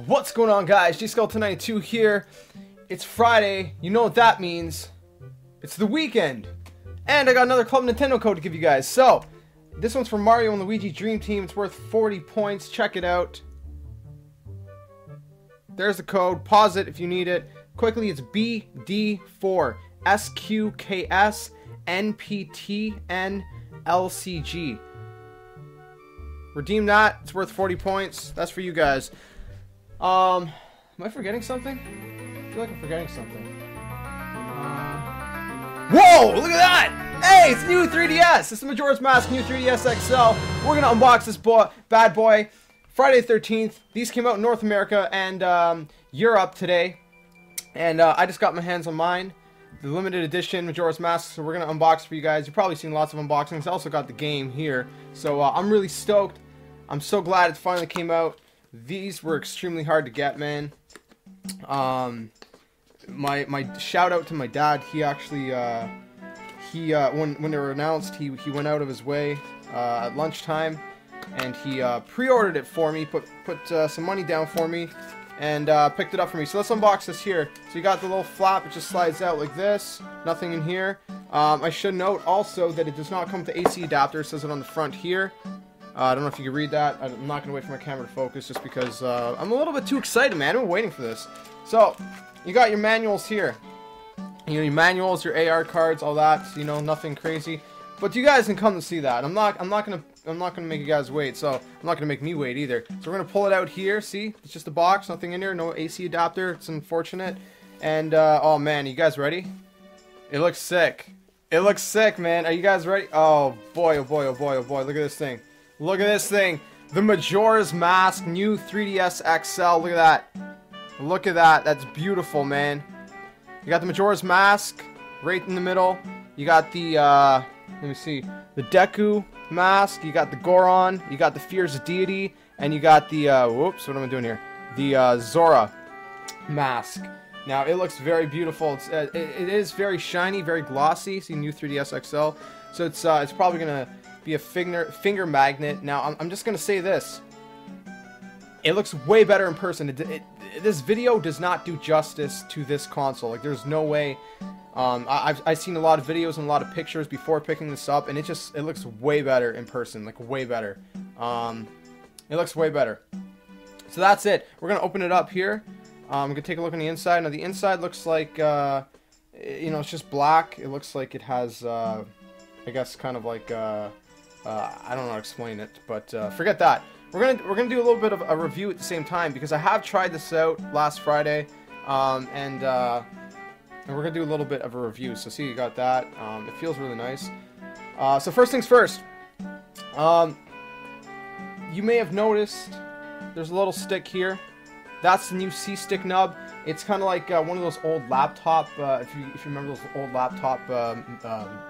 What's going on, guys? GSkeleton92 here. It's Friday. You know what that means. It's the weekend. And I got another Club Nintendo code to give you guys. So, this one's for Mario and Luigi Dream Team. It's worth 40 points. Check it out. There's the code. Pause it if you need it. Quickly, it's BD4 SQKS NPTN LCG. Redeem that. It's worth 40 points. That's for you guys. Am I forgetting something? I feel like I'm forgetting something. Whoa! Look at that! Hey, it's new 3DS! It's the Majora's Mask new 3DS XL. We're gonna unbox this bad boy. Friday the 13th. These came out in North America and Europe today. And I just got my hands on mine. The limited edition Majora's Mask. So we're gonna unbox for you guys. You've probably seen lots of unboxings. I also got the game here. So I'm really stoked. I'm so glad it finally came out. These were extremely hard to get, man. My shout out to my dad. He actually when they were announced, he went out of his way at lunchtime, and he pre-ordered it for me. Put some money down for me, and picked it up for me. So let's unbox this here. So you got the little flap. It just slides out like this. Nothing in here. I should note also that it does not come with the AC adapter. It says it on the front here. I don't know if you can read that. I'm not going to wait for my camera to focus just because I'm a little bit too excited, man. I've been waiting for this. So, you got your manuals here. You know, your manuals, your AR cards, all that. You know, nothing crazy. But you guys can come to see that. I'm not gonna make you guys wait. So, I'm not gonna make me wait either. So we're gonna pull it out here. See, it's just a box, nothing in there, no AC adapter. It's unfortunate. And oh man, you guys ready? It looks sick. It looks sick, man. Are you guys ready? Oh boy, oh boy, oh boy, oh boy. Look at this thing. Look at this thing. The Majora's Mask new 3DS XL. Look at that. Look at that. That's beautiful, man. You got the Majora's Mask right in the middle. You got the, let me see, the Deku Mask. You got the Goron. You got the Fierce Deity. And you got the, whoops, what am I doing here? The Zora Mask. Now, it looks very beautiful. It is very shiny, very glossy. See, new 3DS XL. So it's probably going to be a finger magnet. Now, I'm just going to say this. It looks way better in person. This video does not do justice to this console. Like, there's no way. I've seen a lot of videos and a lot of pictures before picking this up, and it looks way better in person. Like, way better. It looks way better. So that's it. We're going to open it up here. I'm going to take a look on the inside. Now, the inside looks like, you know, it's just black. It looks like it has, I guess, kind of like, I don't know how to explain it, but forget that. We're gonna do a little bit of a review at the same time because I have tried this out last Friday, and we're gonna do a little bit of a review. So see, you got that. It feels really nice. So first things first. You may have noticed there's a little stick here. That's the new C-stick nub. It's kind of like one of those old laptop, if you remember those old laptop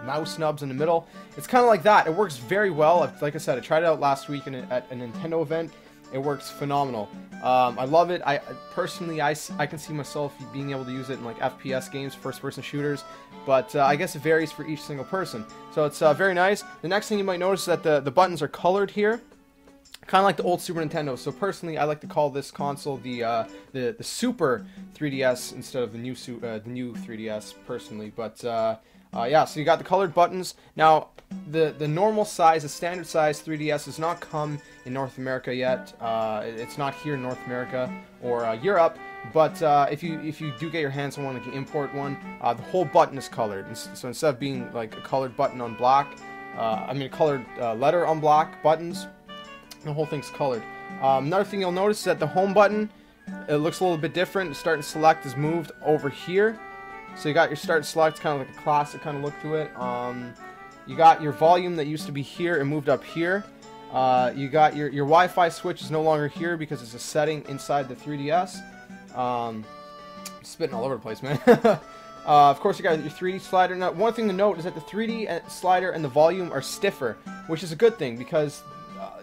mouse nubs in the middle. It's kind of like that. It works very well. Like I said, I tried it out last week at a Nintendo event. It works phenomenal. I love it. Personally, I can see myself being able to use it in like FPS games, first-person shooters. But I guess it varies for each single person. So it's very nice. The next thing you might notice is that the buttons are colored here. Kind of like the old Super Nintendo. So personally, I like to call this console the Super 3DS instead of the new 3DS. Personally, but yeah. So you got the colored buttons. Now, the normal size, the standard size 3DS does not come in North America yet. It's not here in North America or Europe. But if you do get your hands on one, like you import one, the whole button is colored. So instead of being like a colored button on black, I mean a colored letter on black buttons. The whole thing's colored. Another thing you'll notice is that the home button, it looks a little bit different. The start and select is moved over here. So you got your start and select, kind of like a classic kind of look to it. You got your volume that used to be here and moved up here. You got your Wi-Fi switch is no longer here because it's a setting inside the 3DS. Spitting all over the place, man. Of course, you got your 3D slider. Now, one thing to note is that the 3D slider and the volume are stiffer, which is a good thing because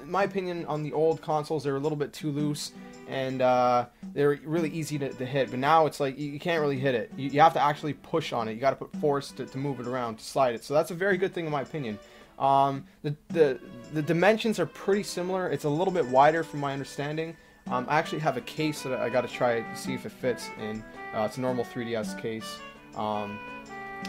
in my opinion, on the old consoles, they were a little bit too loose, and they were really easy to hit. But now it's like you can't really hit it. You have to actually push on it. You got to put force to move it around, to slide it. So that's a very good thing in my opinion. The dimensions are pretty similar. It's a little bit wider from my understanding. I actually have a case that I got to try to see if it fits in. It's a normal 3DS case.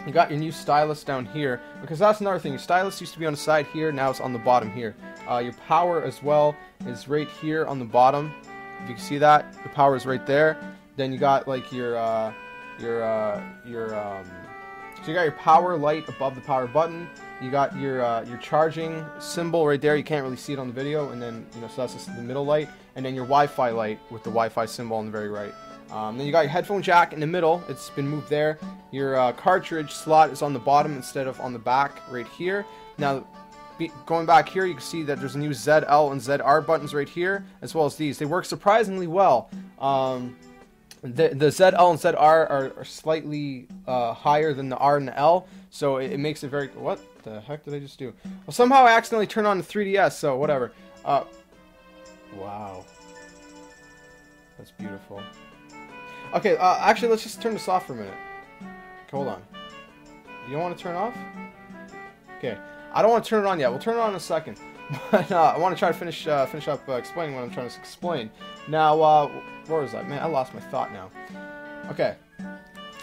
You got your new stylus down here, because that's another thing. Your stylus used to be on the side here, now it's on the bottom here. Your power as well is right here on the bottom. If you can see that, the power is right there. Then you got like so you got your power light above the power button. You got your charging symbol right there. You can't really see it on the video, and then so that's just the middle light, and then your Wi-Fi light with the Wi-Fi symbol on the very right. Then you got your headphone jack in the middle. It's been moved there. Your cartridge slot is on the bottom instead of on the back right here. Now, going back here, you can see that there's a new ZL and ZR buttons right here, as well as these. They work surprisingly well. The ZL and ZR are slightly higher than the R and the L, so it makes it very... What the heck did I just do? Well, somehow I accidentally turned on the 3DS, so whatever. Wow. That's beautiful. Okay, actually, let's just turn this off for a minute. Okay, hold on. You don't want to turn it off? Okay. I don't want to turn it on yet. We'll turn it on in a second. But I want to try to finish up explaining what I'm trying to explain. Now, where was I? Man, I lost my thought now. Okay.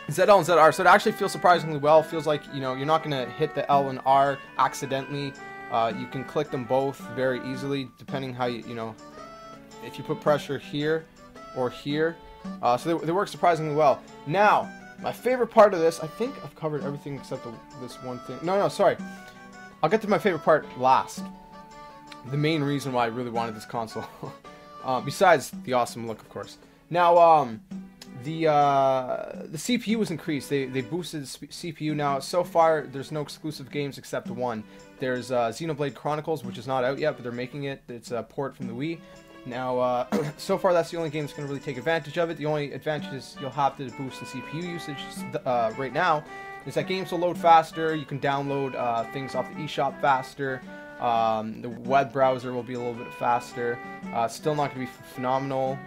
ZL and ZR. So it actually feels surprisingly well. Feels like, you're not going to hit the L and R accidentally. You can click them both very easily, depending how if you put pressure here or here. So they work surprisingly well. Now, my favorite part of this, I think I've covered everything except this one thing. No, sorry. I'll get to my favorite part last. The main reason why I really wanted this console. Besides the awesome look, of course. Now, the CPU was increased. They boosted the CPU. Now, so far, there's no exclusive games except one. There's Xenoblade Chronicles, which is not out yet, but they're making it. It's a port from the Wii. Now, so far, that's the only game that's going to really take advantage of it. The only advantage is you'll have to boost the CPU usage right now. Is that games will load faster. You can download things off the eShop faster. The web browser will be a little bit faster. Still not going to be phenomenal,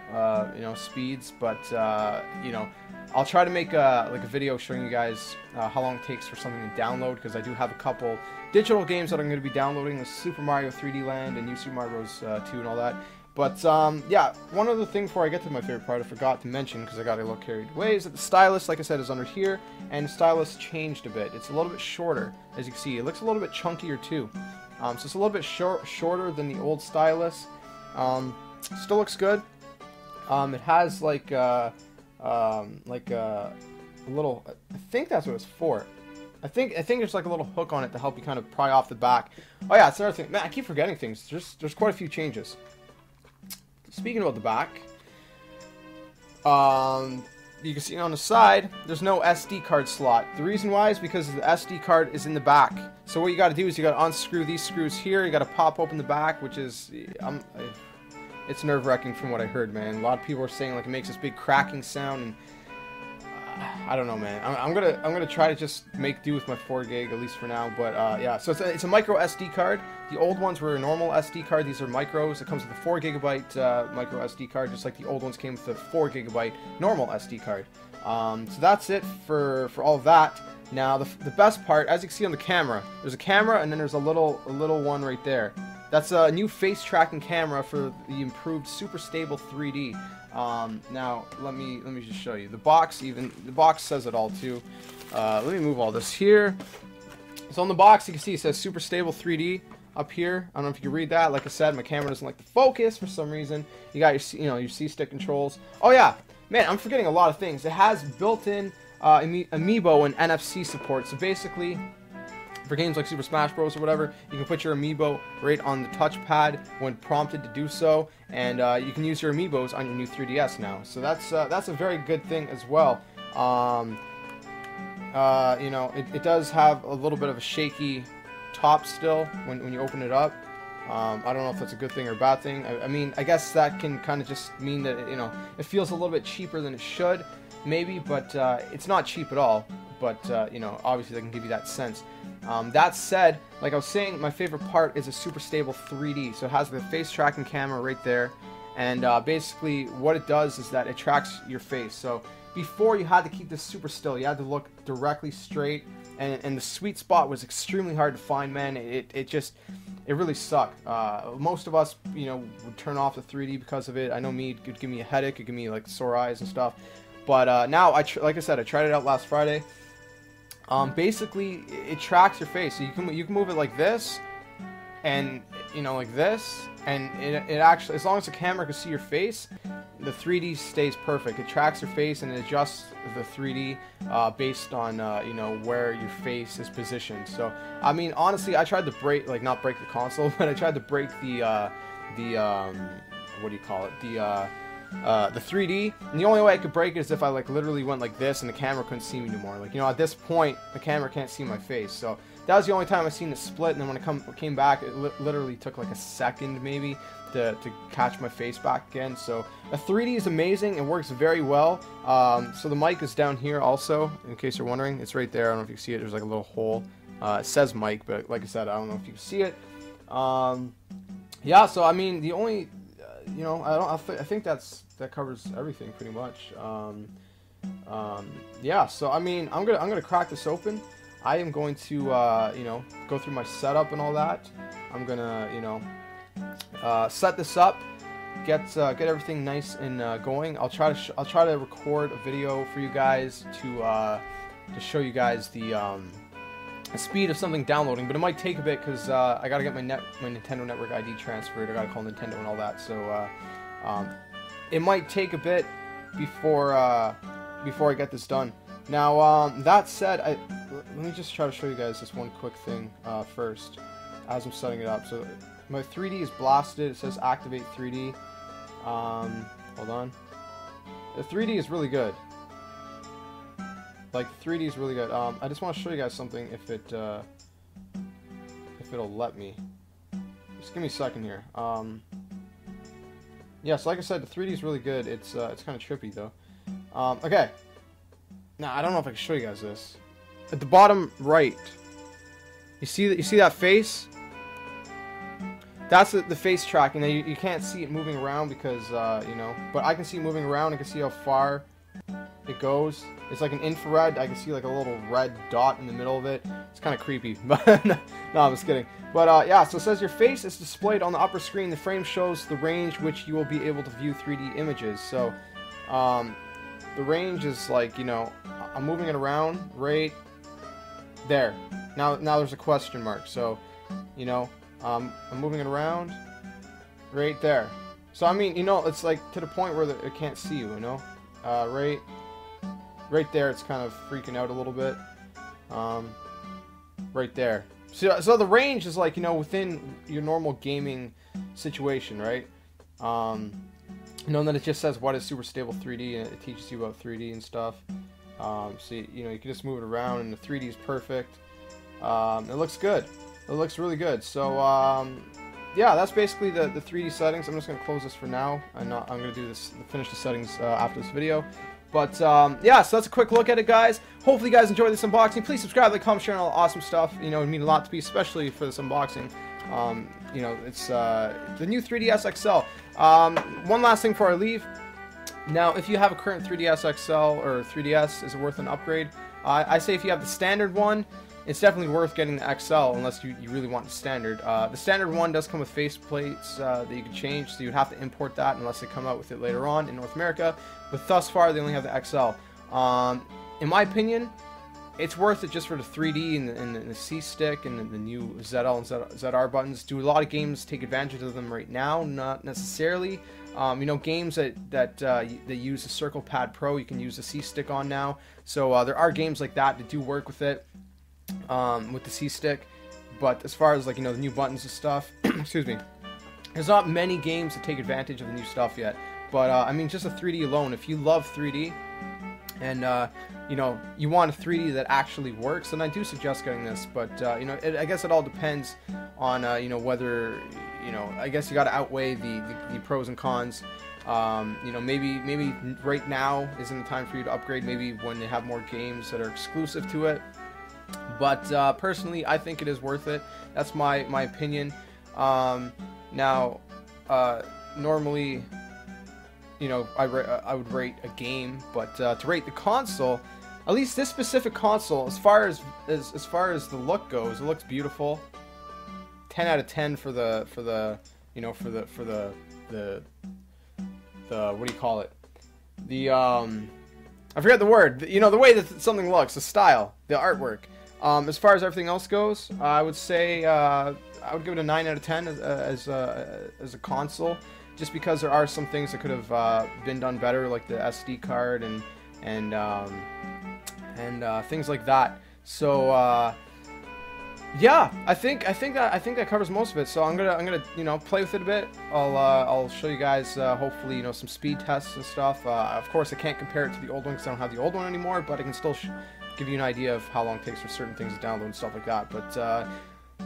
speeds, but I'll try to make a video showing you guys how long it takes for something to download, because I do have a couple digital games that I'm going to be downloading, the Super Mario 3D Land and New Super Mario Bros. 2 and all that. But, yeah, one other thing before I get to my favorite part I forgot to mention, because I got a little carried away, is that the stylus, like I said, is under here, and the stylus changed a bit. It's a little bit shorter, as you can see. It looks a little bit chunkier, too. So it's a little bit shorter than the old stylus. Still looks good. It has, like a little... I think that's what it's for. I think there's like a little hook on it to help you kind of pry off the back. Oh, yeah, it's another thing. Man, I keep forgetting things. There's quite a few changes. Speaking about the back, you can see on the side, there's no SD card slot. The reason why is because the SD card is in the back. So what you got to do is you got to unscrew these screws here. You got to pop open the back, which is, it's nerve-wracking from what I heard, man. A lot of people are saying like it makes this big cracking sound, and I don't know, man. I'm gonna try to just make do with my 4 gig at least for now. But yeah, so it's a micro SD card. The old ones were a normal SD card. These are micros. It comes with a 4 gigabyte micro SD card, just like the old ones came with a 4 gigabyte normal SD card. So that's it for all of that. Now the best part, as you can see on the camera, there's a camera and then there's a little one right there. That's a new face tracking camera for the improved Super Stable 3D. Now let me just show you the box. Even the box says it all too. Let me move all this here. So on the box you can see it says Super Stable 3D up here. I don't know if you can read that. Like I said, my camera doesn't like to focus for some reason. You got your your C-stick controls. Oh yeah, man, I'm forgetting a lot of things. It has built-in Amiibo and NFC support. So basically, for games like Super Smash Bros. Or whatever, you can put your Amiibo right on the touchpad when prompted to do so, and you can use your Amiibos on your new 3DS now. So that's a very good thing as well. It does have a little bit of a shaky top still when you open it up. I don't know if that's a good thing or a bad thing. I mean, I guess that can kind of just mean that it feels a little bit cheaper than it should, maybe, but it's not cheap at all. But obviously, they can give you that sense. That said, like I was saying, my favorite part is a Super Stable 3D. So it has the face tracking camera right there, and basically what it does is that it tracks your face. So before, you had to keep this super still. You had to look directly straight, and the sweet spot was extremely hard to find, man. it really sucked. Most of us, you know, would turn off the 3D because of it. I know me, it could give me a headache, it could give me like sore eyes and stuff. But now, like I said, I tried it out last Friday. Basically, it tracks your face, so you can move it like this, and you know, like this, and it actually, as long as the camera can see your face, the 3D stays perfect. It tracks your face and it adjusts the 3D based on you know, where your face is positioned. So I mean, honestly, I tried to break, like, not break the console, but I tried to break the what do you call it, the 3D, and the only way I could break it is if I like literally went like this and the camera couldn't see me anymore. Like, you know, at this point the camera can't see my face, so that was the only time I seen it split. And then when it came back, it literally took like a second maybe to catch my face back again. So a 3D is amazing. It works very well. So the mic is down here also, in case you're wondering. It's right there. I don't know if you can see it. There's like a little hole. It says mic, but like I said, I don't know if you can see it. Yeah, so I mean, the only you know, I think that covers everything pretty much. Yeah, so I mean, I'm gonna crack this open. I am going to you know, go through my setup and all that. I'm gonna, you know, set this up, get everything nice and going. I'll try to record a video for you guys to show you guys the speed of something downloading, but it might take a bit because I gotta get my Nintendo Network ID transferred. I gotta call Nintendo and all that, so it might take a bit before I get this done. Now, that said, let me just try to show you guys this one quick thing first as I'm setting it up. So my 3D is blasted. It says activate 3D. Hold on. The 3D is really good. Like, 3D is really good. I just want to show you guys something if it'll let me. Just give me a second here. Yeah, so like I said, the 3D is really good. It's kind of trippy though. Okay. Now I don't know if I can show you guys this. At the bottom right, you see that face? That's the face tracking. Now you can't see it moving around because you know, but I can see it moving around. I can see how far it goes. It's like an infrared. I can see like a little red dot in the middle of it. It's kind of creepy, but no, I'm just kidding. But yeah, so it says your face is displayed on the upper screen. The frame shows the range which you will be able to view 3D images. So the range is like, you know, I'm moving it around right there. Now there's a question mark. So, you know, I'm moving it around right there. So I mean, you know, it's like to the point where it can't see you, you know, right there. It's kind of freaking out a little bit. Right there. So the range is like, you know, within your normal gaming situation, right? You know, and then it just says what is super stable 3D, and it teaches you about 3D and stuff. So you know, you can just move it around, and the 3D is perfect. It looks good. It looks really good. So yeah, that's basically the 3D settings. I'm just gonna close this for now, and I'm gonna do this, finish the settings after this video. But yeah, so that's a quick look at it, guys. Hopefully you guys enjoyed this unboxing. Please subscribe, like, comment, share, and all the awesome stuff. You know, it would mean a lot to me, especially for this unboxing. You know, it's the new 3DS XL. One last thing before I leave. Now, if you have a current 3DS XL or 3DS, is it worth an upgrade? I say if you have the standard one, it's definitely worth getting the XL unless you really want the standard. The standard one does come with face plates that you can change, so you'd have to import that unless they come out with it later on in North America. But thus far, they only have the XL. In my opinion, it's worth it just for the 3D and the C-stick and the new ZL and ZR buttons. Do a lot of games take advantage of them right now? Not necessarily. You know, games that use the Circle Pad Pro, you can use the C-stick on now. So there are games like that do work with it, with the C-stick. But as far as, like, you know, the new buttons and stuff, excuse me, there's not many games that take advantage of the new stuff yet. But I mean, just a 3D alone, if you love 3D and you know, you want a 3D that actually works, then I do suggest getting this. But you know, I guess it all depends on you know, whether, you know, I guess you got to outweigh the pros and cons. You know, maybe right now isn't the time for you to upgrade. Maybe when they have more games that are exclusive to it. But personally, I think it is worth it. That's my opinion. Now, normally, you know, I would rate a game, but to rate the console, at least this specific console, as far as the look goes, it looks beautiful. 10 out of 10 for the you know, for the what do you call it? The I forget the word. You know, the way that something looks, the style, the artwork. As far as everything else goes, I would say I would give it a 9 out of 10 as a console, just because there are some things that could have been done better, like the SD card and things like that. So yeah, I think that covers most of it. So I'm gonna you know, play with it a bit. I'll show you guys hopefully, you know, some speed tests and stuff. Of course, I can't compare it to the old one because I don't have the old one anymore, but I can still give you an idea of how long it takes for certain things to download and stuff like that. But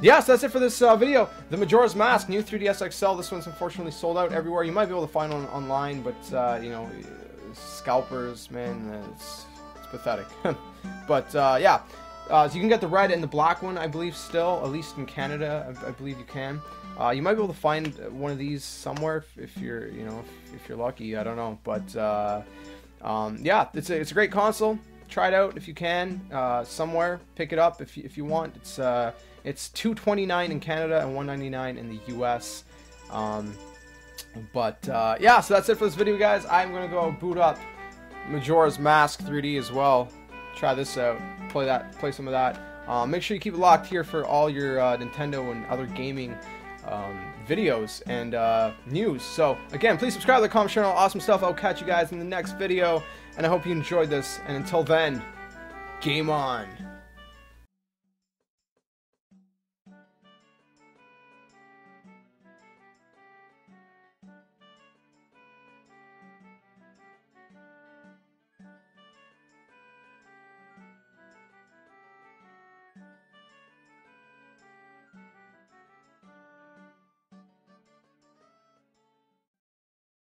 yeah, so that's it for this video. The Majora's Mask, new 3DS XL. This one's unfortunately sold out everywhere. You might be able to find one online, but you know, scalpers, man, it's pathetic. But yeah. So you can get the red and the black one, I believe, still, at least in Canada, I believe you can. You might be able to find one of these somewhere if you're, you know, if you're lucky. I don't know, but yeah, it's a great console. Try it out if you can somewhere. Pick it up if you want. It's $229 in Canada and $199 in the US. But yeah, so that's it for this video, guys. I'm gonna go boot up Majora's Mask 3D as well. Try this out, play some of that. Make sure you keep it locked here for all your Nintendo and other gaming videos and news. So again, please subscribe to the comment channel. Awesome stuff. I'll catch you guys in the next video, and I hope you enjoyed this. And until then, game on.